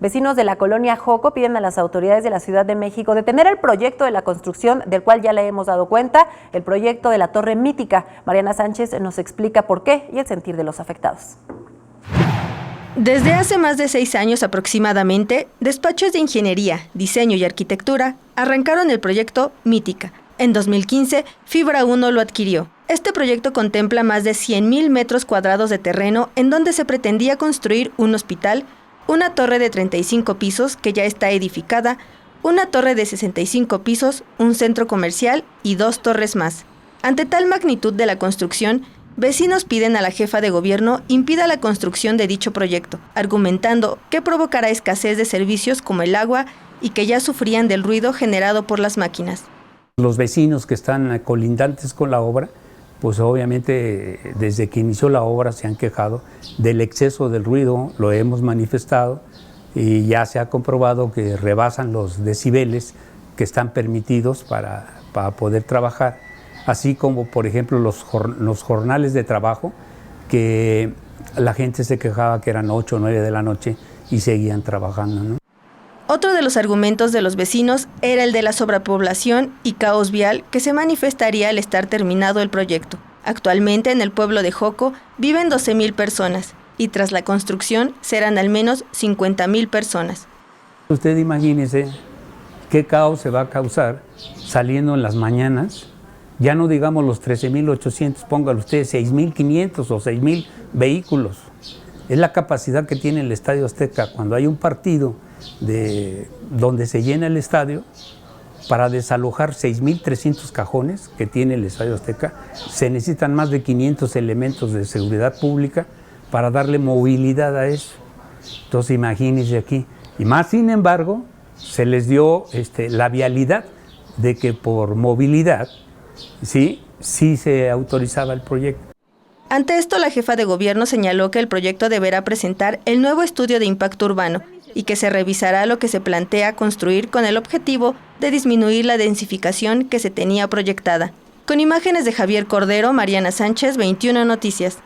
Vecinos de la colonia Joco piden a las autoridades de la Ciudad de México detener el proyecto de la construcción del cual ya le hemos dado cuenta, el proyecto de la Torre Mítica. Mariana Sánchez nos explica por qué y el sentir de los afectados. Desde hace más de 6 años aproximadamente, despachos de ingeniería, diseño y arquitectura arrancaron el proyecto Mítica. En 2015, Fibra 1 lo adquirió. Este proyecto contempla más de 100,000 metros cuadrados de terreno en donde se pretendía construir un hospital, una torre de 35 pisos que ya está edificada, una torre de 65 pisos, un centro comercial y 2 torres más. Ante tal magnitud de la construcción, vecinos piden a la jefa de gobierno impida la construcción de dicho proyecto, argumentando que provocará escasez de servicios como el agua y que ya sufrían del ruido generado por las máquinas. Los vecinos que están colindantes con la obra, pues obviamente desde que inició la obra se han quejado del exceso del ruido, lo hemos manifestado y ya se ha comprobado que rebasan los decibeles que están permitidos para poder trabajar, así como por ejemplo los jornales de trabajo, que la gente se quejaba que eran 8 o 9 de la noche y seguían trabajando, ¿no? Otro de los argumentos de los vecinos era el de la sobrepoblación y caos vial que se manifestaría al estar terminado el proyecto. Actualmente en el pueblo de Joco viven 12,000 personas y tras la construcción serán al menos 50,000 personas. Usted imagínese qué caos se va a causar saliendo en las mañanas, ya no digamos los 13,800, póngale usted 6,500 o 6,000 vehículos. Es la capacidad que tiene el Estadio Azteca cuando hay un partido donde se llena el estadio para desalojar 6,300 cajones que tiene el Estadio Azteca. Se necesitan más de 500 elementos de seguridad pública para darle movilidad a eso. Entonces imagínense aquí. Y más sin embargo, se les dio la vialidad de que por movilidad sí se autorizaba el proyecto. Ante esto, la jefa de gobierno señaló que el proyecto deberá presentar el nuevo estudio de impacto urbano y que se revisará lo que se plantea construir con el objetivo de disminuir la densificación que se tenía proyectada. Con imágenes de Javier Cordero, Mariana Sánchez, 21 Noticias.